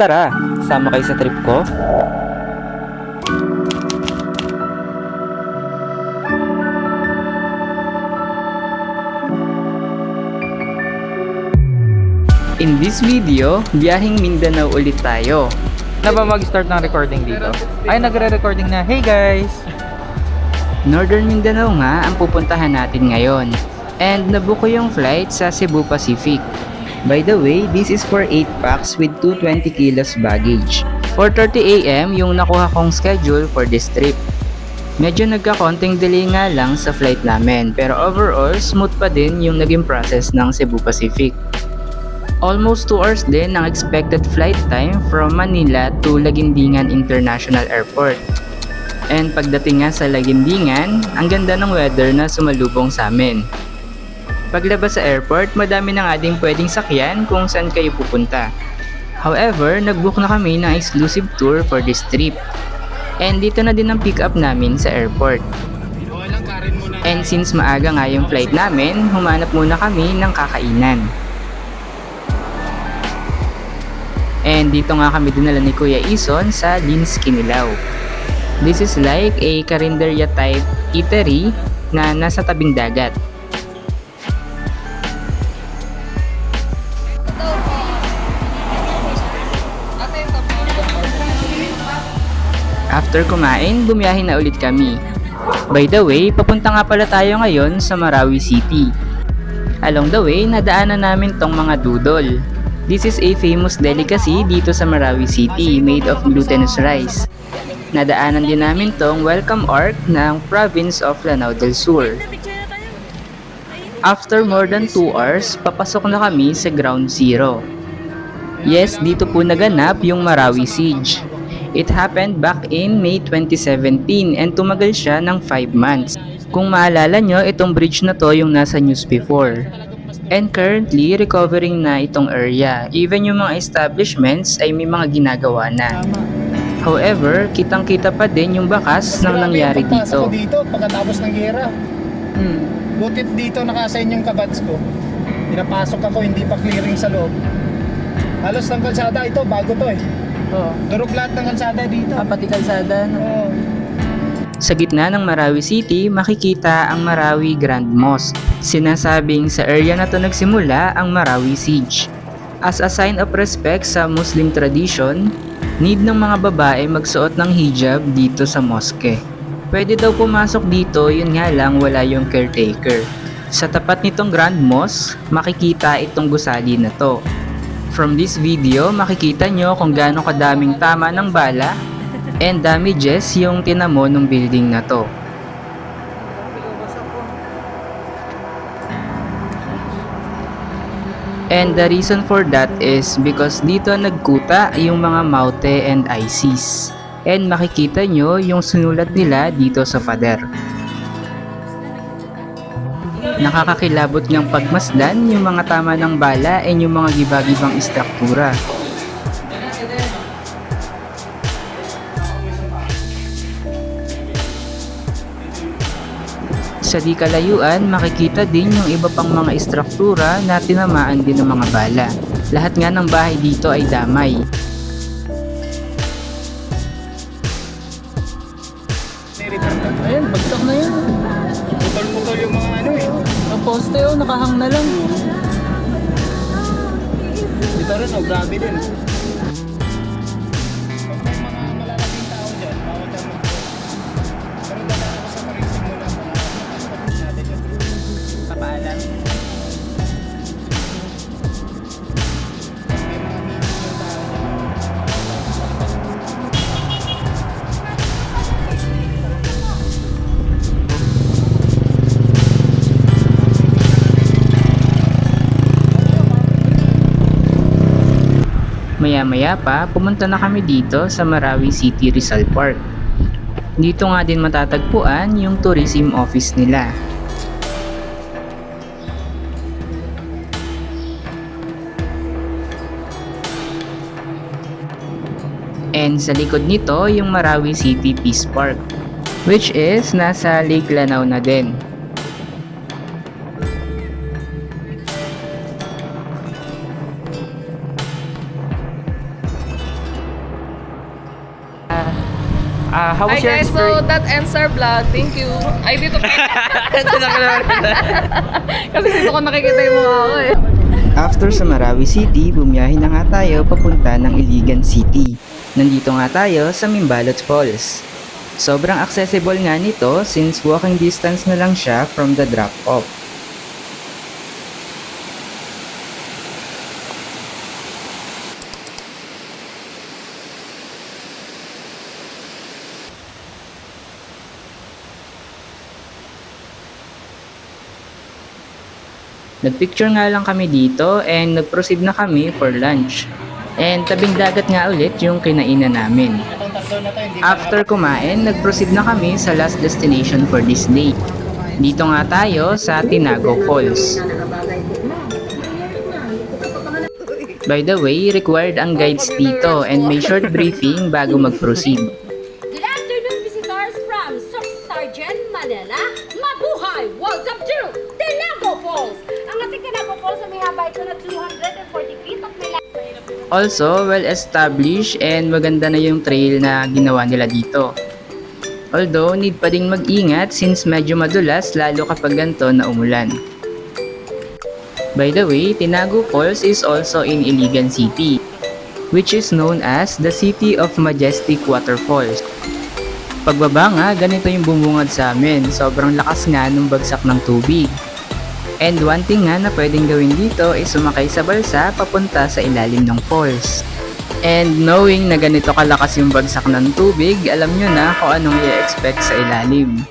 Tara, sama kayo sa trip ko. In this video, biyaheng Mindanao ulit tayo. Na ba mag-start ng recording dito? Ay, nagre-recording na. Hey guys! Northern Mindanao nga ang pupuntahan natin ngayon. And nabook ko yung flight sa Cebu Pacific. By the way, this is for 8 packs with 220 kilos baggage. 4:30 AM yung nakuha kong schedule for this trip. Medyo nagka-konting delay nga lang sa flight namin, pero overall smooth pa din yung naging process ng Cebu Pacific. Almost 2 hours din ang expected flight time from Manila to Laguindingan International Airport. And pagdating nga sa Laguindingan, ang ganda ng weather na sumalubong sa amin. Paglabas sa airport, madami na nga ding pwedeng sakyan kung saan kayo pupunta. However, nag-book na kami ng exclusive tour for this trip. And dito na din ang pick up namin sa airport. And since maaga nga yung flight namin, humanap muna kami ng kakainan. And dito nga kami dinala ni Kuya Ison sa Lin's Kinilaw. This is like a karinderya type eatery na nasa tabing dagat. After kumain, bumiyahin na ulit kami. By the way, papunta nga pala tayo ngayon sa Marawi City. Along the way, nadaanan namin tong mga doodle. This is a famous delicacy dito sa Marawi City made of glutinous rice. Nadaanan din namin tong welcome arc ng province of Lanao del Sur. After more than 2 hours, papasok na kami sa Ground Zero. Yes, dito po naganap yung Marawi Siege. It happened back in May 2017 and tumagal siya ng 5 months. Kung maalala nyo, itong bridge na to yung nasa news before. And currently, recovering na itong area. Even yung mga establishments ay may mga ginagawa na. However, kitang-kita pa din yung bakas ng nangyari dito. Dito pagkatapos ng gera. Butit dito nakasign yung kabats ko. Pinapasok ako, hindi pa clearing sa loob. Halos ng kalsada ito, bago to eh. Durog lahat ng kalsada dito. Pati kalsada. Oo. Sa gitna ng Marawi City, makikita ang Marawi Grand Mosque. Sinasabing sa area na to nagsimula ang Marawi Siege. As a sign of respect sa Muslim tradition, need ng mga babae magsuot ng hijab dito sa mosque. Pwede daw pumasok dito, yun nga lang wala yung caretaker. Sa tapat nitong Grand Mosque, makikita itong gusali na to. From this video, makikita nyo kung gaano kadaming tama ng bala and damages yung tinamo ng building na to. And the reason for that is because dito nagkuta yung mga Maute and ISIS. And makikita nyo yung sinulat nila dito sa pader. Nakakakilabot niyang pagmasdan yung mga tama ng bala and yung mga gibagibang istruktura. Sa di kalayuan, makikita din yung iba pang mga istruktura na tinamaan din ng mga bala. Lahat nga ng bahay dito ay damay. Ayun, bagsak na yun. Putol-putol yung mga ano eh. Ang poste oh, nakahang na lang. Dito rin oh, grabe din. Pag may mga malalaking tao dyan, bawal dyan mag-go. Pero dadaan ako sa parising mo lang. Pagpapit natin yun. Papaalam. Pag may mga meeting yung tao dyan. Maya-maya pa, pumunta na kami dito sa Marawi City Rizal Park. Dito nga din matatagpuan yung tourism office nila. And sa likod nito yung Marawi City Peace Park, which is nasa Lake Lanao na din. How Hi was your guys, so that ends our vlog. Thank you. Ay, dito Kasi dito ko nakikita yung mukha ko eh. After sa Marawi City, bumiyahin na nga tayo papunta ng Iligan City. Nandito nga tayo sa Mimbalot Falls. Sobrang accessible nga nito since walking distance na lang siya from the drop-off. Nagpicture nga lang kami dito and nag-proceed na kami for lunch. And tabing dagat nga ulit yung kinainan namin. Itong tatlo na to, hindi After kumain, nag-proceed na kami sa last destination for this day. Dito nga tayo sa Tinago Falls. By the way, required ang guides dito and may short briefing bago mag-proceed. Good afternoon, visitors from Soc Sargent, Manila. Mabuhay! Welcome to Tinago Falls! Ang ating Tinago Falls ay may haba ito na 240 feet at may Also, well-established and maganda na yung trail na ginawa nila dito. Although, need pa ding mag-ingat since medyo madulas lalo kapag ganito na umulan. By the way, Tinago Falls is also in Iligan City, which is known as the City of Majestic Waterfalls. Pagbaba nga, ganito yung bumungad sa amin. Sobrang lakas nga nung bagsak ng tubig. And one thing nga na pwedeng gawin dito is sumakay sa balsa papunta sa ilalim ng falls. And knowing na ganito kalakas yung bagsak ng tubig, alam nyo na kung anong i-expect sa ilalim.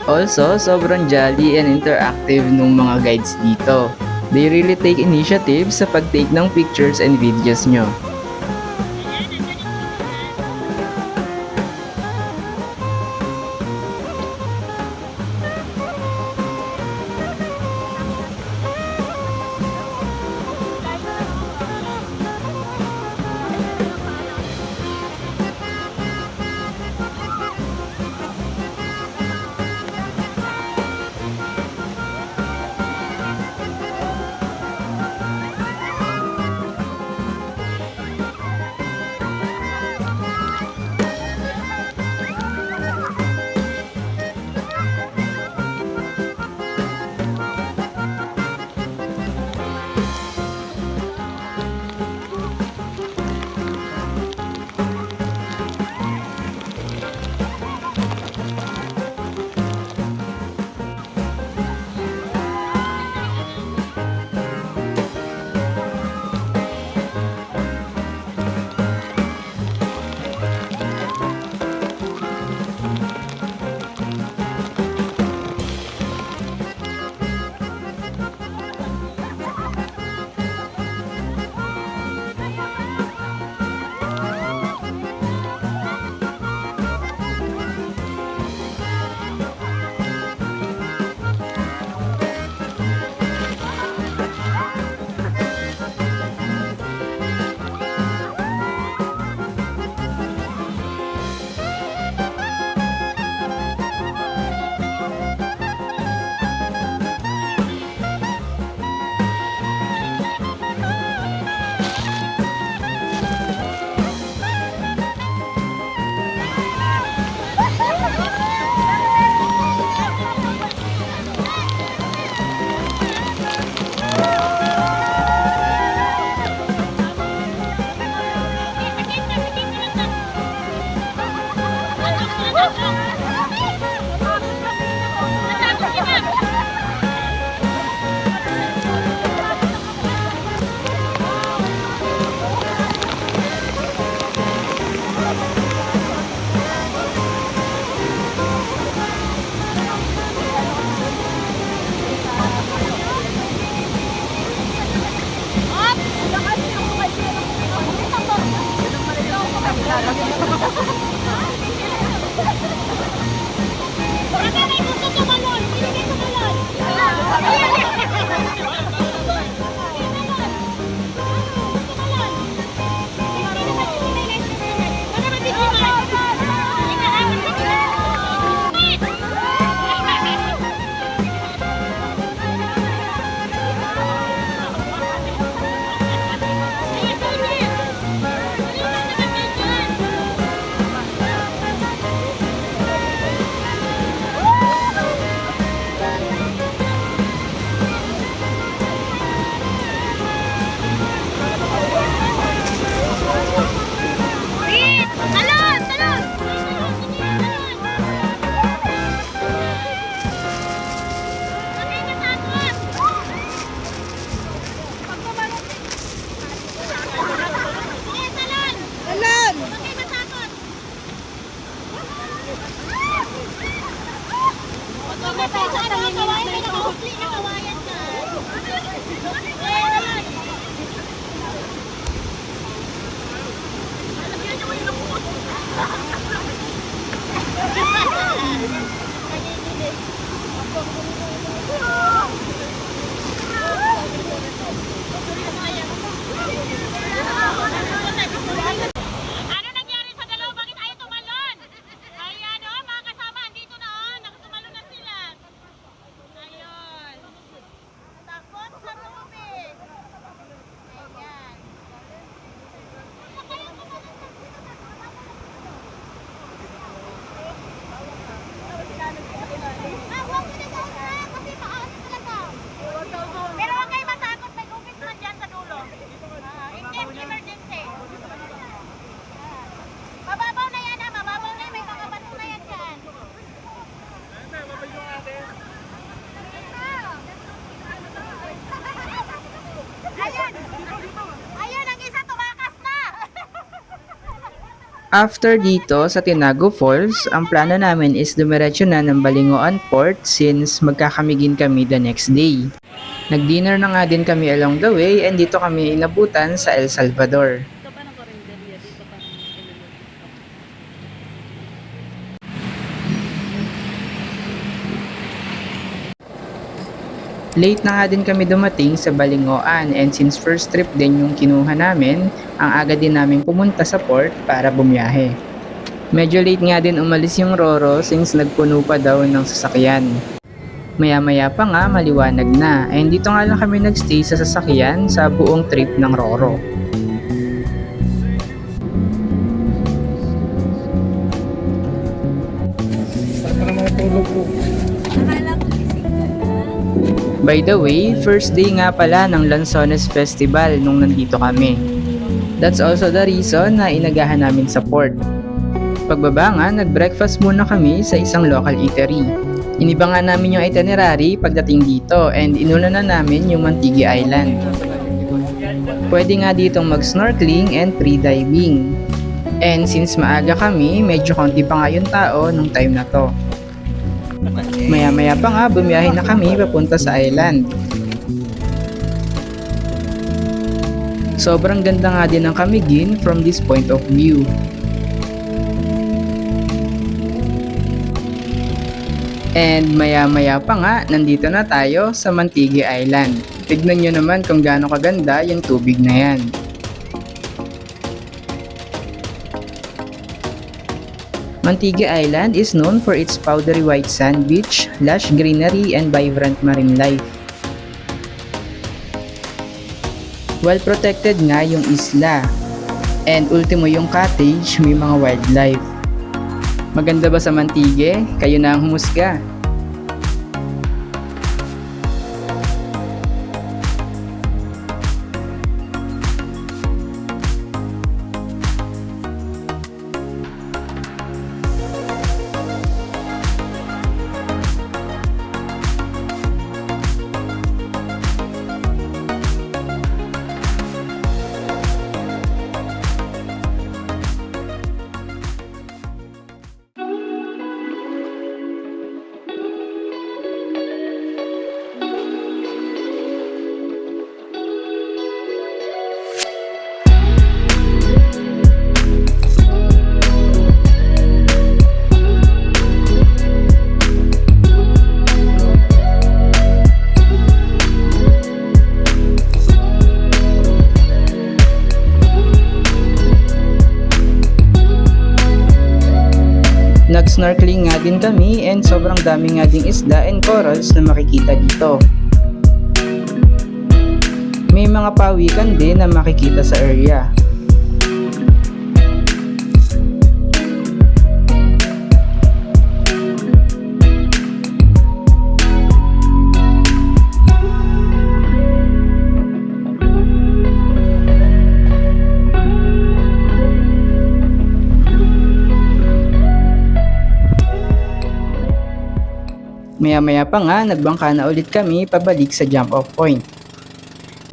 Also, sobrang jolly and interactive nung mga guides dito. They really take initiative sa pag-take ng pictures and videos nyo. After dito sa Tinago Falls, ang plano namin is dumiretso na ng Balingoan Port since magkakamigin kami the next day. Nag-dinner na nga din kami along the way and dito kami inabutan sa El Salvador. Late na nga din kami dumating sa Balingoan and since first trip din yung kinuha namin, ang aga din namin pumunta sa port para bumiyahe. Medyo late nga din umalis yung Roro since nagpuno pa daw ng sasakyan. Maya-maya pa nga maliwanag na and dito nga lang kami nagstay sa sasakyan sa buong trip ng Roro. Para naman tulog ko. Akala ko gising ka na. By the way, first day nga pala ng Lanzones Festival nung nandito kami. That's also the reason na inagahan namin sa port. Pagbaba nga, nag-breakfast muna kami sa isang local eatery. Iniba nga namin yung itinerary pagdating dito and inuna na namin yung Mantigi Island. Pwede nga ditong mag-snorkeling and free-diving. And since maaga kami, medyo konti pa nga yung tao nung time na to. Maya-maya pa nga, bumiyahe na kami papunta sa island. Sobrang ganda nga din ng Camiguin from this point of view. And maya-maya pa nga, nandito na tayo sa Mantigi Island. Tignan nyo naman kung gaano kaganda yung tubig na yan. Mantigi Island is known for its powdery white sand beach, lush greenery, and vibrant marine life. Well protected nga yung isla. And ultimo yung cottage, may mga wildlife. Maganda ba sa Mantigi? Kayo na ang humusga. Nag-snorkeling nga din kami and sobrang dami nga ding isda and corals na makikita dito. May mga pawikan din na makikita sa area. Maya-maya pa nga, nagbangka na ulit kami pabalik sa jump-off point.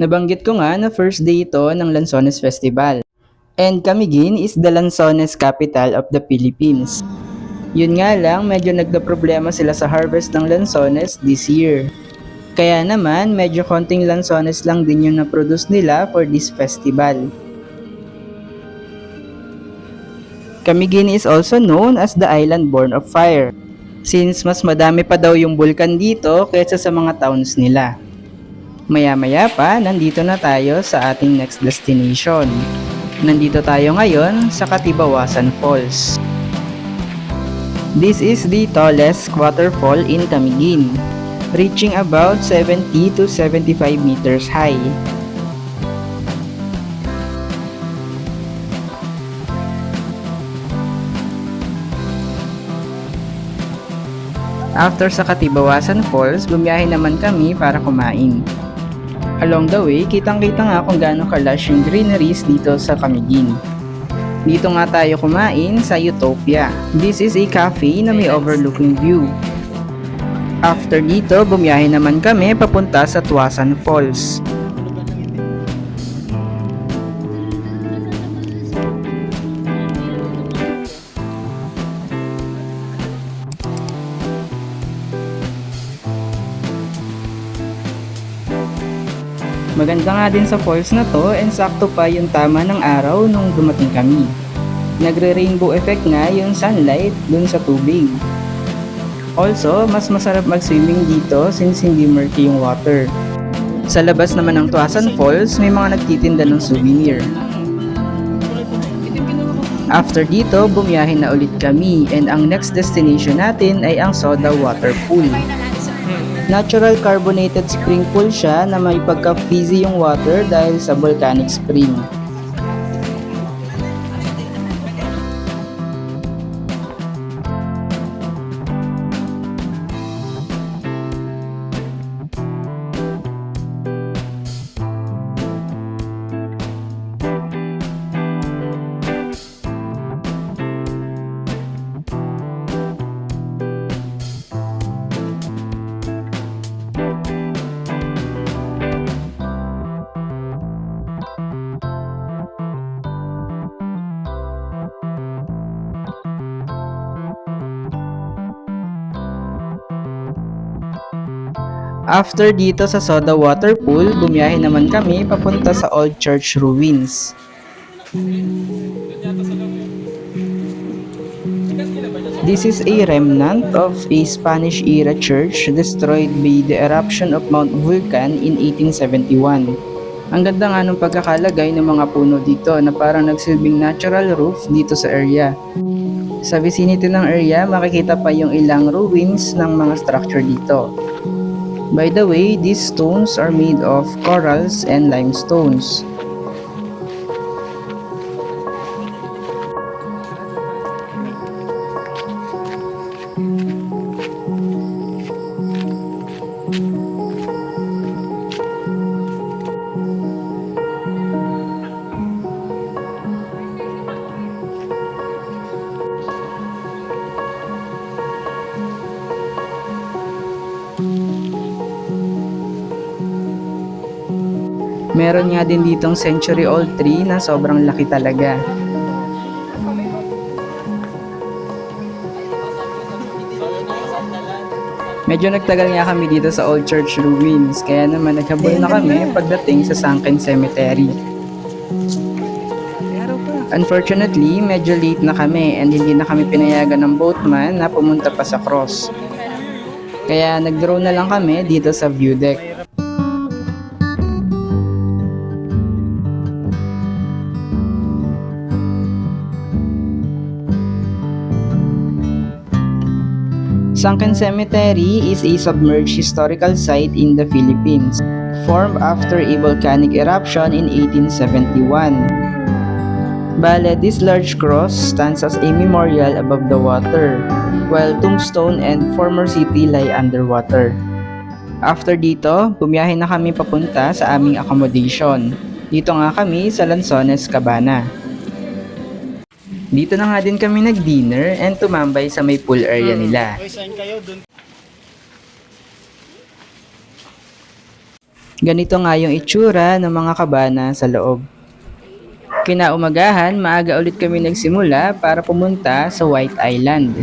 Nabanggit ko nga na first day ito ng Lanzones Festival. And Camiguin is the Lanzones capital of the Philippines. Yun nga lang, medyo nagda-problema sila sa harvest ng Lanzones this year. Kaya naman, medyo konting Lanzones lang din yung na-produce nila for this festival. Camiguin is also known as the Island Born of Fire, since mas madami pa daw yung bulkan dito kaysa sa mga towns nila. Maya-maya pa, nandito na tayo sa ating next destination. Nandito tayo ngayon sa Katibawasan Falls. This is the tallest waterfall in Camiguin, reaching about 70 to 75 meters high. After sa Katibawasan Falls, bumiyahe naman kami para kumain. Along the way, kitang-kita nga kung gaano ka-lush yung greeneries dito sa Camiguin. Dito nga tayo kumain sa Utopia. This is a cafe na may overlooking view. After dito, bumiyahe naman kami papunta sa Tuasan Falls. Maganda nga din sa falls na to and sakto pa yung tama ng araw nung dumating kami. Nagre-rainbow effect nga yung sunlight dun sa tubig. Also, mas masarap mag-swimming dito since hindi murky yung water. Sa labas naman ng Tuasan Falls, may mga nagtitinda ng souvenir. After dito, bumiyahe na ulit kami and ang next destination natin ay ang Soda Water Pool. Natural carbonated spring pool siya na may pagka-fizzy yung water dahil sa volcanic spring. After dito sa Soda Water Pool, bumiyahe naman kami papunta sa Old Church Ruins. This is a remnant of a Spanish-era church destroyed by the eruption of Mount Vulcan in 1871. Ang ganda nga ng pagkakalagay ng mga puno dito na parang nagsilbing natural roof dito sa area. Sa vicinity ng area, makikita pa yung ilang ruins ng mga structure dito. By the way, these stones are made of corals and limestones. Meron nga din ditong century-old tree na sobrang laki talaga. Medyo nagtagal nga kami dito sa Old Church Ruins, kaya naman naghabol na kami pagdating sa Sunken Cemetery. Unfortunately, medyo late na kami and hindi na kami pinayagan ng boatman na pumunta pa sa cross. Kaya nag-drone na lang kami dito sa view deck. Sunken Cemetery is a submerged historical site in the Philippines, formed after a volcanic eruption in 1871. Bale, this large cross stands as a memorial above the water, while tombstone and former city lie underwater. After dito, bumiyahe na kami papunta sa aming accommodation. Dito nga kami sa Lanzones, Cabana. Dito na nga din kami nag-dinner and tumambay sa may pool area nila. Ganito nga yung itsura ng mga kabana sa loob. Kinaumagahan, maaga ulit kami nagsimula para pumunta sa White Island.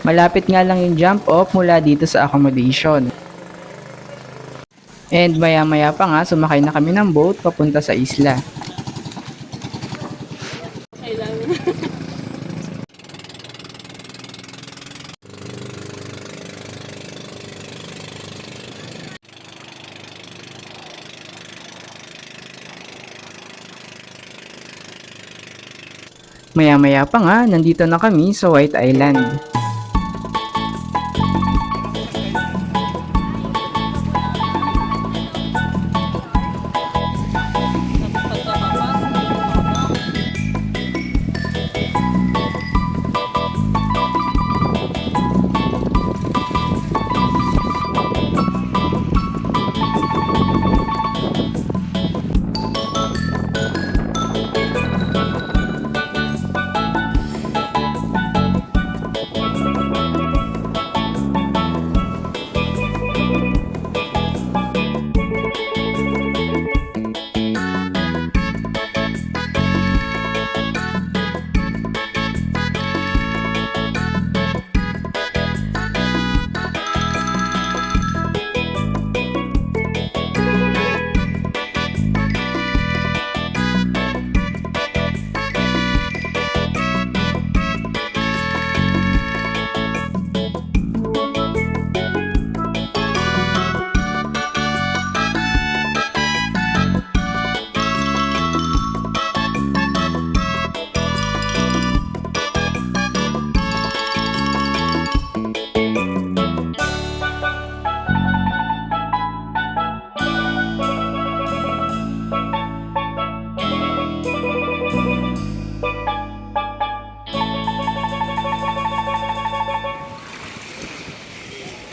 Malapit nga lang yung jump off mula dito sa accommodation. And maya-maya pa nga sumakay na kami ng boat papunta sa isla. Maya-maya pa nga, nandito na kami sa White Island.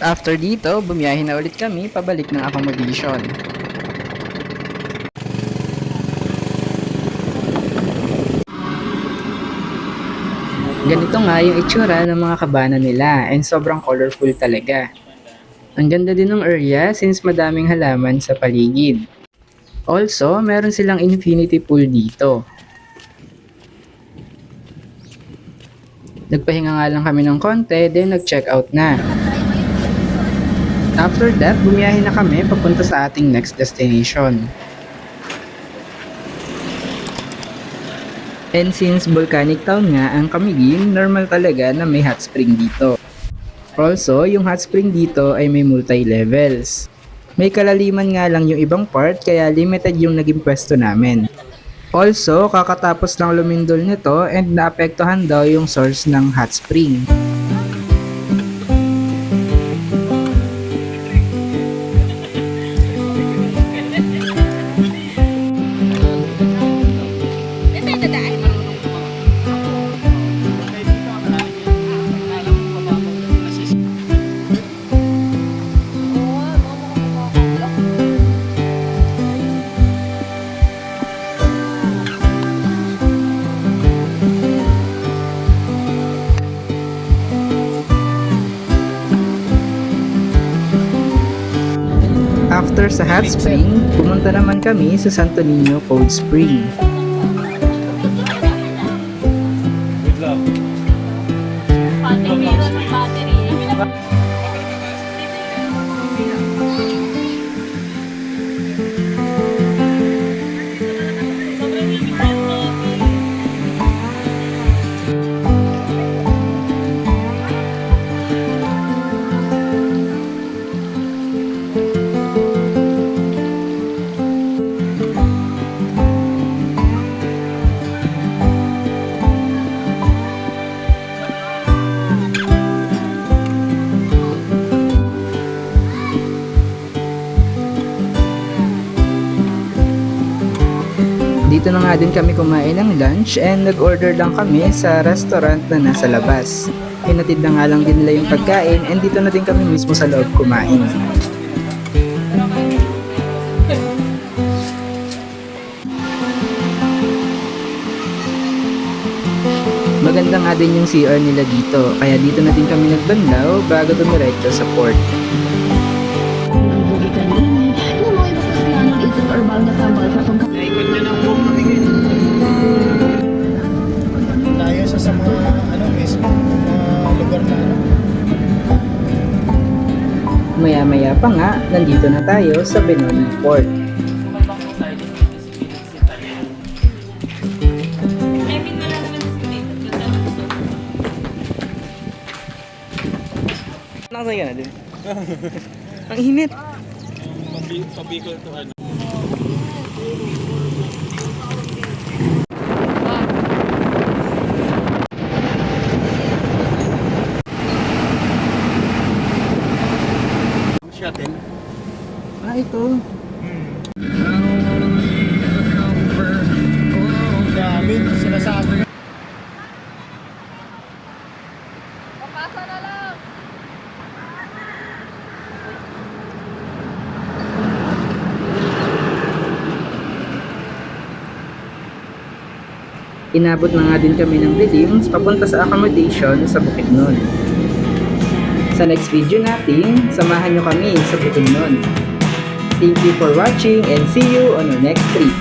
After dito, bumiyahe na ulit kami pabalik ng accommodation. Ganito nga yung itsura ng mga kabana nila and sobrang colorful talaga. Ang ganda din ng area since madaming halaman sa paligid. Also, meron silang infinity pool dito. Nagpahinga nga lang kami ng konti, then nag-check out na. After that, bumiyahe na kami papunta sa ating next destination. And since volcanic town nga ang Camiguin, normal talaga na may hot spring dito. Also, yung hot spring dito ay may multi-levels. May kalaliman nga lang yung ibang part kaya limited yung naging pwesto namin. Also, kakatapos lang lumindol nito and naapektuhan daw yung source ng hot spring. After sa hot spring, pumunta naman kami sa Santo Niño Cold Spring. Dito na nga din kami kumain ng lunch and nag-order lang kami sa restaurant na nasa labas. Hinatid na nga lang din nila yung pagkain and dito na din kami mismo sa loob kumain. Maganda nga din yung CR nila dito, kaya dito na din kami nagbanlaw bago dumiretso sa port. Tayo sa mga mismo mga lugar na Maya-maya pa nga, nandito na tayo sa Benoni Port. Nakasay ka na din. Ang init. Pabikol to ano. Shuttle. Ito. Grabe, sinasabi. Papasa na lang. Inabot na nga din kami ng dilim papunta sa accommodation sa Bukidnon. Sa next video natin, samahan nyo kami sa Bukidnon. Thank you for watching and see you on our next trip.